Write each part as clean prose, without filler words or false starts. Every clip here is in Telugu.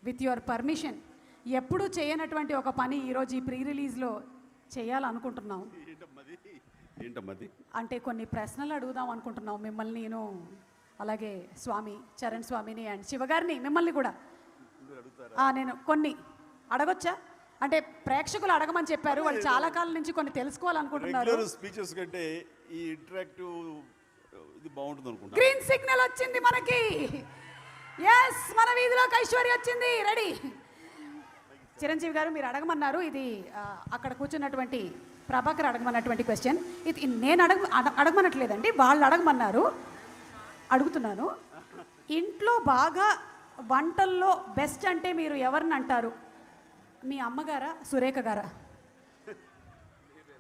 విత్ యువర్ పర్మిషన్ ఎప్పుడు చేయనటువంటి ఒక పని ఈరోజు ఈ ప్రీ రిలీజ్లో చేయాలనుకుంటున్నాం. ఏంటమ్మది? అంటే కొన్ని ప్రశ్నలు అడుగుదాం అనుకుంటున్నాం మిమ్మల్ని, నేను అలాగే స్వామి చరణ్ స్వామిని అండ్ శివగారిని, మిమ్మల్ని కూడా. నేను కొన్ని అడగొచ్చా? అంటే ప్రేక్షకులు అడగమని చెప్పారు, వాళ్ళు చాలా కాలం నుంచి కొన్ని తెలుసుకోవాలనుకుంటున్నారు. స్పీచెస్ కంటే ఈ ఇంటరాక్టివ్ ఇది బాగుంటుంది అనుకుంటా. గ్రీన్ సిగ్నల్ వచ్చింది మనకి. ఎస్, మన వీధిలోకి ఐశ్వర్య వచ్చింది. రెడీ? చిరంజీవి గారు మీరు అడగమన్నారు. ఇది అక్కడ కూర్చున్నటువంటి ప్రభాకర్ అడగమన్నటువంటి క్వశ్చన్. ఇది నేను అడగమనట్లేదండి, వాళ్ళు అడగమన్నారు. అడుగుతున్నాను, ఇంట్లో బాగా వంటల్లో బెస్ట్ అంటే మీరు ఎవరిని అంటారు? మీ అమ్మగారా, సురేఖ గారా?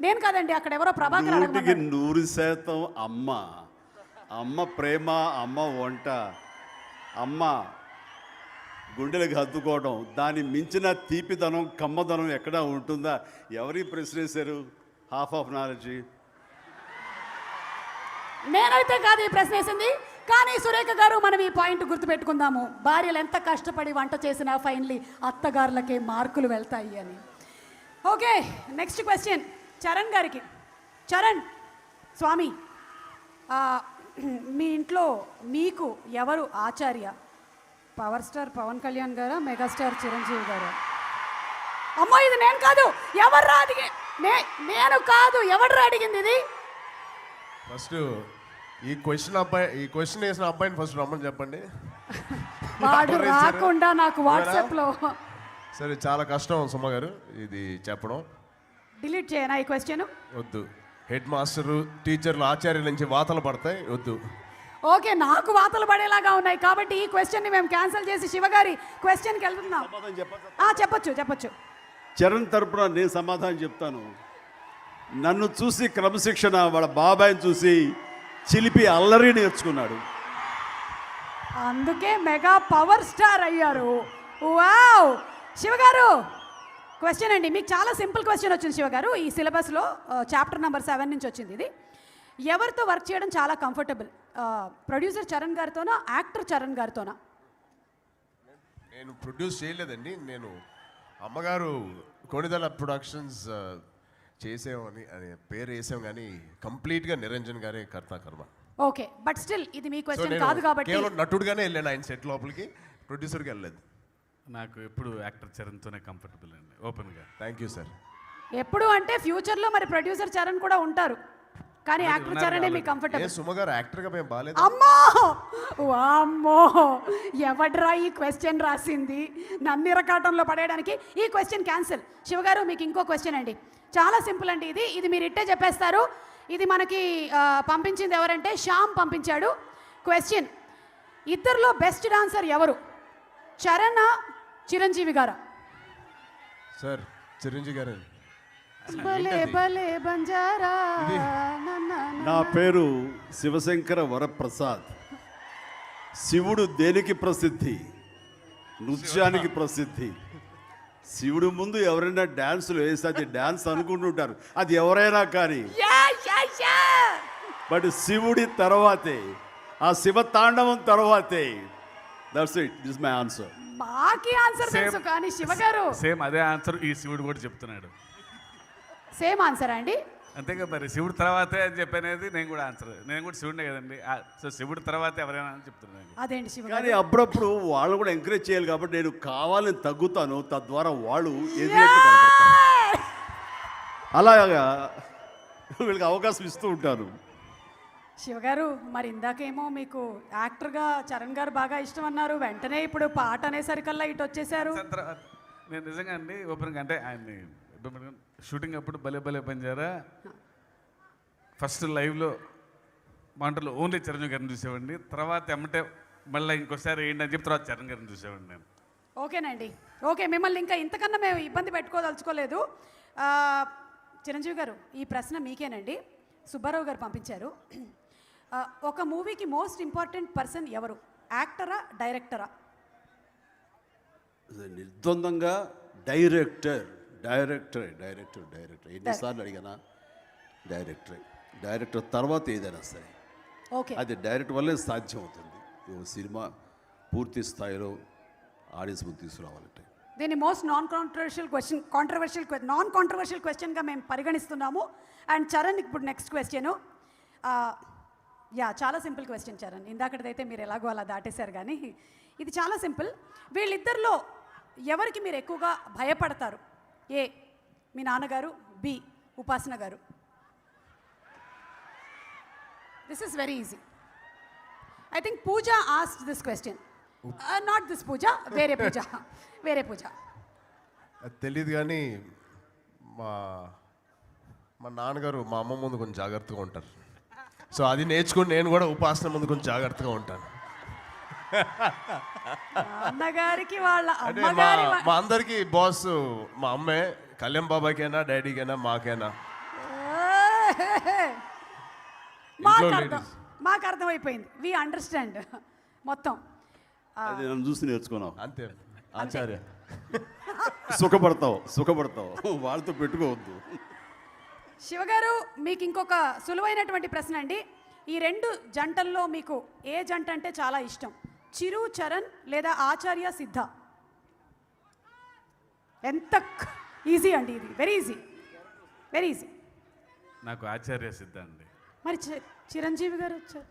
నేను కాదండి, అక్కడ ఎవరో ప్రభాకర్ అడగమన్నారు. 100% అమ్మ. అమ్మ ప్రేమ, అమ్మ వంట, అమ్మ గుండెలకు హత్తుకోవడం, దాన్ని మించిన తీపిదనం, కమ్మదనం ఎక్కడా ఉంటుందా? ఎవరికి ప్రశ్న వేశారు? Half of knowledge. నేనైతే కాదు ఈ ప్రశ్న వేసింది, కానీ సురేఖ గారు మనం ఈ పాయింట్ గుర్తుపెట్టుకుందాము. భార్యలు ఎంత కష్టపడి వంట చేసినా ఫైనలీ అత్తగారులకే మార్కులు వెళ్తాయి అని. ఓకే, నెక్స్ట్ క్వశ్చన్ చరణ్ గారికి. చరణ్ స్వామి, మీ ఇంట్లో మీకు ఎవరు ఆచార్య? పవర్ స్టార్ పవన్ కళ్యాణ్ గారా, మెగాస్టార్ చిరంజీవి గారా? అమ్మో, ఇది నేను కాదు, ఎవర్రా అడిగి? నేను కాదు, ఎవర్రా అడిగింది ఇది? ఫస్ట్ ఈ క్వశ్చన్ వేసిన అబ్బాయిని ఫస్ట్ రమ్మని చెప్పండి. వాడు రాకుండా నాకు వాట్సాప్లో. సరే, చాలా కష్టం సుమ గారు ఇది చెప్పడం. డిలీట్ చేయనా ఈ క్వశ్చన్? వద్దు. హెడ్ మాస్టరు, టీచర్లు, ఆచార్యుల నుంచి వాతలు పడతాయి, వద్దు. ఓకే, నాకు వాతలు పడేలాగా ఉన్నాయి కాబట్టి ఈ క్వశ్చన్ని మేము క్యాన్సిల్ చేసి శివగారి క్వశ్చన్కి వెళ్తున్నాం. చెప్పొచ్చు. చరణ్ తరపున నేను సమాధానం చెప్తాను. నన్ను చూసి క్రమశిక్షణ, వాళ్ళ బాబాయిని చూసి చిలిపి అల్లరి నేర్చుకున్నాడు. అందుకే మెగా పవర్ స్టార్ అయ్యారు. వావ్! శివగారు క్వశ్చన్ అండి, మీకు చాలా సింపుల్ క్వశ్చన్ వచ్చింది శివగారు. ఈ సిలబస్లో చాప్టర్ నెంబర్ 7 నుంచి వచ్చింది ఇది. ఎవరితో వర్క్ చేయడం చాలా కంఫర్టబుల్? ప్రొడ్యూసర్ చరణ్ గారితోనా, యాక్టర్ చరణ్ గారితోనా? నేను ప్రొడ్యూస్ చేయలేదండి, నేను అమ్మగారు కొణిదల ప్రొడక్షన్స్ చేసామని అని పేరు వేసాం, కానీ కంప్లీట్గా నిరంజన్ గారే కర్త కర్మ. ఓకే, బట్ స్టిల్ ఇది మీ క్వశ్చన్ కాదు కాబట్టి కేవలం నటుడుగానే వెళ్ళాను ఆయన సెట్ లోపలికి, ప్రొడ్యూసర్కి వెళ్ళలేదు. నాకు ఎప్పుడు యాక్టర్ చరణ్తోనే కంఫర్టబుల్ అండి, ఓపెన్గా. Thank you sir. ఎప్పుడు అంటే ఫ్యూచర్లో మరి ప్రొడ్యూసర్ చరణ్ కూడా ఉంటారు, కానీ యాక్టర్ చరణ్ మీకు కంఫర్టబుల్. సుమ గారు యాక్టర్గా మేము బాగాలేదు. అమ్మో వామ్మో, ఎవడ్రా ఈ క్వశ్చన్ రాసింది నన్ను ఇరకాటంలో పడేయడానికి? ఈ క్వశ్చన్ క్యాన్సిల్. శివగారు మీకు ఇంకో క్వశ్చన్ అండి, చాలా సింపుల్ అండి. ఇది మీరు ఇట్టే చెప్పేస్తారు. ఇది మనకి పంపించింది ఎవరంటే శ్యామ్ పంపించాడు. క్వశ్చన్, ఇద్దరిలో బెస్ట్ డాన్సర్ ఎవరు? చరణ్, చిరంజీవి గారా? సార్, చిరంజీవి గారు. బంజారా. నా పేరు శివశంకర వరప్రసాద్. శివుడు దేనికి ప్రసిద్ధి? నృత్యానికి ప్రసిద్ధి. శివుడు ముందు ఎవరైనా డ్యాన్సులు వేస్తే అది డ్యాన్స్ అనుకుంటుంటారు, అది ఎవరైనా కానీ. బట్ శివుడి తర్వాతే, ఆ శివ తాండవం తర్వాతే. That's it, this my answer. మాకి ఆన్సర్ తెలుసు, కానీ శివగారు సేమ్ అదే ఆన్సర్ ఈ శివుడు కూడా చెప్తున్నాడు. సేమ్ ఆన్సర్ అండి? అంతేగా మరి, శివుడు తర్వాతే అని చెప్పనేది నేను కూడా ఆన్సర్. నేను కూడా శివుడే కదండి, సో శివుడు తర్వాత ఎవరైనా అని చెప్తున్నాను. అదేంటి శివ, కానీ అప్పుడప్పుడు వాళ్ళు కూడా ఎంకరేజ్ చేయాలి కాబట్టి నేను కావాలని తగ్గుతాను, తద్వారా వాళ్ళు అలాగా వీళ్ళకి అవకాశం ఇస్తూ ఉంటాను. శివగారు మరి ఇందాకేమో మీకు యాక్టర్గా చరణ్ గారు బాగా ఇష్టం అన్నారు, వెంటనే ఇప్పుడు పాట అనేసరికల్లా ఇటు వచ్చేసారు. నేను నిజంగా అండి ఓపెన్గా అంటే ఆయన్ని షూటింగ్ అప్పుడు భలే భలే బంజారా ఫస్ట్ లైవ్లో మాటలు ఓన్లీ చిరంజీవి గారిని చూసేవాడిని. తర్వాత ఎమ్మటే మళ్ళీ ఇంకోసారి ఏంటి అని చెప్పి తర్వాత చరణ్ గారిని చూసేవాడిని నేను. ఓకేనండి, ఓకే, మిమ్మల్ని ఇంకా ఇంతకన్నా మేము ఇబ్బంది పెట్టుకోదలుచుకోలేదు. చిరంజీవి గారు ఈ ప్రశ్న మీకేనండి, సుబ్బారావు గారు పంపించారు. ఒక మూవీకి మోస్ట్ ఇంపార్టెంట్ పర్సన్ ఎవరు? యాక్టరా, డైరెక్టరా? నిర్ద్వందంగా డైరెక్టర్. ఎన్నిసార్లు అడిగానా? డైరెక్టర్ తర్వాత ఏదైనా సరే ఓకే, అది డైరెక్టర్ వల్లే సాధ్యం అవుతుంది. సినిమా పూర్తి స్థాయిలో ఆడియన్స్ ముందు తీసుకురావాలంటే. దీన్ని మోస్ట్ నాన్ కాంట్రవర్షియల్ క్వశ్చన్గా మేము పరిగణిస్తున్నాము. అండ్ చరణ్ ఇప్పుడు నెక్స్ట్ క్వశ్చను. చాలా సింపుల్ క్వశ్చన్ చరణ్, ఇందాకటిదైతే మీరు ఎలాగో అలా దాటేశారు, కానీ ఇది చాలా సింపుల్. వీళ్ళిద్దరిలో ఎవరికి మీరు ఎక్కువగా భయపడతారు? ఏ మీ నాన్నగారు, బి ఉపాసన గారు. This is very easy. I think Pooja asked this question. Not this Pooja, వేరే పూజ. వేరే పూజ అది తెలియదు, కానీ మా మా నాన్నగారు మా అమ్మ ముందు కొంచెం జాగ్రత్తగా ఉంటారు. సో అది నేర్చుకుని నేను కూడా ఉపాసన ముందు కొంచెం జాగ్రత్తగా ఉంటాను. అన్నగారికి వాళ్ళ అంటే అమ్మగారి మా అందరికి బాస్ మా అమ్మే. కళ్యాణ్ బాబాయ్కైనా డాడీకైనా మాకైనా. మాకు అర్థమైపోయింది. వి అండర్స్టాండ్ మొత్తం. అది నన్ను చూసి నేర్చుకున్నావు. అంతే ఆచార్య. సుఖపడతావు వాళ్ళతో పెట్టుకోవద్దు. శివగారు, మీకు ఇంకొక సులువైనటువంటి ప్రశ్న అండి. ఈ రెండు జంటల్లో మీకు ఏ జంట అంటే చాలా ఇష్టం? చిరు చరణ్ లేదా ఆచార్య సిద్ధ? ఎంత ఈజీ అండి ఇది, వెరీ ఈజీ, వెరీ ఈజీ. నాకు ఆచార్య సిద్ధ అండి. మరి చిరంజీవి గారు వచ్చారు.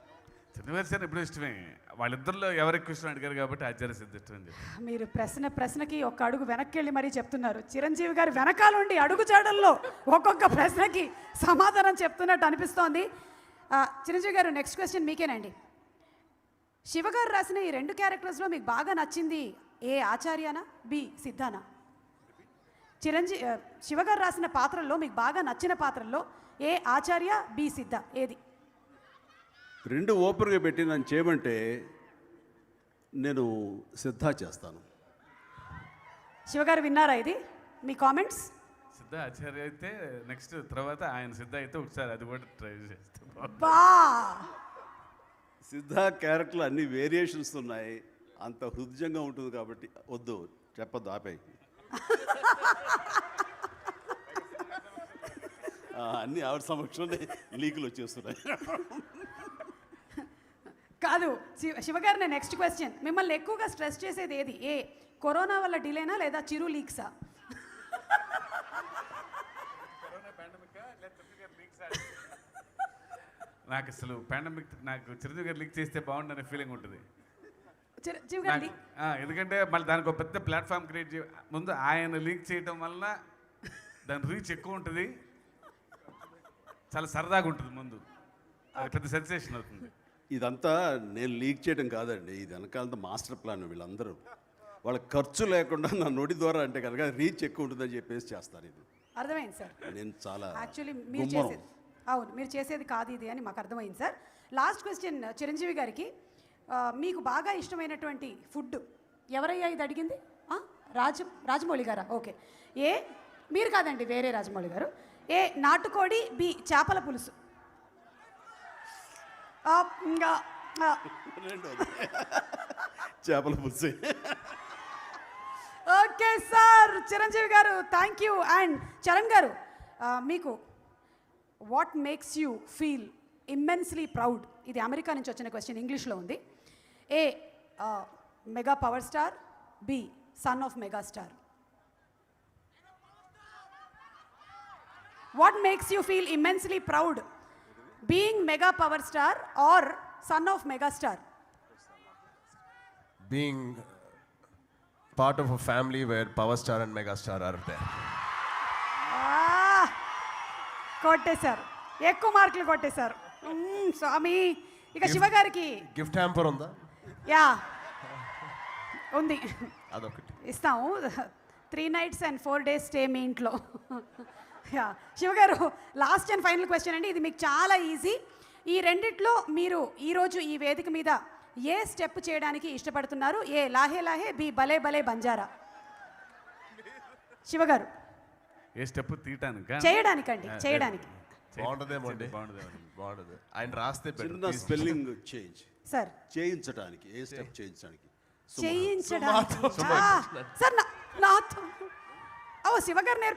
చిన్నవేసాను ఇప్పుడు ఇష్టమే. వాళ్ళిద్దరిలో ఎవరికి ఇష్టం అడిగారు కాబట్టి ఆచార్య సిద్ధ ఇష్టం అని చెప్పి. మీరు ప్రశ్నకి ఒక్క అడుగు వెనక్కి వెళ్ళి మరీ చెప్తున్నారు. చిరంజీవి గారు వెనకాలండి అడుగు జాడల్లో ఒక్కొక్క ప్రశ్నకి సమాధానం చెప్తున్నట్టు అనిపిస్తోంది. చిరంజీవి గారు, నెక్స్ట్ క్వశ్చన్ మీకేనండి. శివగారు రాసిన ఈ రెండు క్యారెక్టర్స్లో మీకు బాగా నచ్చింది ఏ ఆచార్యనా, బి సిద్ధానా? శివగారు రాసిన పాత్రల్లో మీకు బాగా నచ్చిన పాత్రల్లో ఏ ఆచార్య, బి సిద్ధ, ఏది? రెండు ఓపెన్గా పెట్టి నన్ను చేయమంటే నేను సిద్ధ చేస్తాను. శివగారు విన్నారా ఇది? మీ కామెంట్స్? సిద్ధ ఆచార్య అయితే నెక్స్ట్, తర్వాత ఆయన సిద్ధ అయితే ఒకసారి అది కూడా ట్రై చేస్తాం. బా సిద్ధ క్యారెక్టర్లు అన్ని వేరియేషన్స్ ఉన్నాయి, అంత హృదయంగా ఉంటుంది కాబట్టి వద్దు, చెప్పొద్దు, ఆపేయి. అన్ని ఆవిడ సమక్షంలో లీకులు వచ్చేస్తున్నాయి. కాదు శివగారు, నేను నెక్స్ట్ క్వశ్చన్. మిమ్మల్ని ఎక్కువగా స్ట్రెస్ చేసేది ఏది? ఏ కరోనా వల్ల డిలేనా లేదా చిరు లీక్సా? నాకు అసలు పాండమిక్, నాకు చిరంజీవి గారు లీక్ చేస్తే బాగుండనే ఫీలింగ్ ఉంటుంది. చిరంజీవి గారు లీక్, ఎందుకంటే మళ్ళీ దానికి ఒక పెద్ద ప్లాట్ఫామ్ క్రియేట్ ముందు ఆయన లీక్ చేయటం వలన దాని రీచ్ ఎక్కువ ఉంటుంది, చాలా సరదాగా ఉంటుంది ముందు, అది పెద్ద సెన్సేషన్ అవుతుంది. ఇదంతా నేను లీక్ చేయడం కాదండి, ఇది వెనకాలంతా మాస్టర్ ప్లాన్. వీళ్ళందరూ వాళ్ళ ఖర్చు లేకుండా నా నోటి ద్వారా అంటే కనుక రీచ్ ఎక్కువ ఉంటుందని చెప్పేసి చేస్తారు. ఇది అర్థమైంది సార్. నేను చాలా యాక్చువల్లీ మీరు చేసేది, అవును మీరు చేసేది కాదు ఇది అని మాకు అర్థమైంది సార్. లాస్ట్ క్వశ్చన్ చిరంజీవి గారికి. మీకు బాగా ఇష్టమైనటువంటి ఫుడ్ ఎవరయ్యా ఇది అడిగింది? రాజమౌళి గారా? ఓకే. ఏ మీరు కాదండి, వేరే రాజమౌళి గారు. ఏ నాటుకోడి, బి చేపల పులుసు. ఇంకా చేపల పులుసు. ఓకే సార్, చిరంజీవి గారు థ్యాంక్ యూ. అండ్ చరణ్ గారు, మీకు what makes you feel immensely proud? ఇది అమెరికా నుంచి వచ్చిన క్వశ్చన్, ఇంగ్లీష్లో ఉంది. A mega power star, B son of mega star. What makes you feel immensely proud? Being mega power star or son of mega star? Being part of a family where Power Star and Mega Star are there. కొట్టేశారు, ఎక్కువ మార్కులు కొట్టేశారు స్వామి. ఇక శివగారికి గిఫ్ట్ హ్యాంపర్ ఉందా? యా ఉంది, అదొకటి ఇస్తాము. 3 nights and 4 days స్టే మీ ఇంట్లో. యా శివగారు, లాస్ట్ అండ్ ఫైనల్ క్వశ్చన్ అండి. ఇది మీకు చాలా ఈజీ. ఈ రెండిట్లో మీరు ఈరోజు ఈ వేదిక మీద ఏ స్టెప్ చేయడానికి ఇష్టపడుతున్నారు? ఏ లాహే లాహే, బి భలే భలే బంజారా? శివగారు, ఏ స్టెప్ తీయటానికి? చేయడానికండి, చేయడానికి. బాగుంటుందేమో అండి. బాగుంటుంది. ఆయన రాస్తే చిన్న స్పెల్లింగ్ చేంజ్ సార్, చేయించడానికి, ఏ స్టెప్ చేయించడానికి? చేయించడానికి సార్, నాతో శివగారు నేర్ప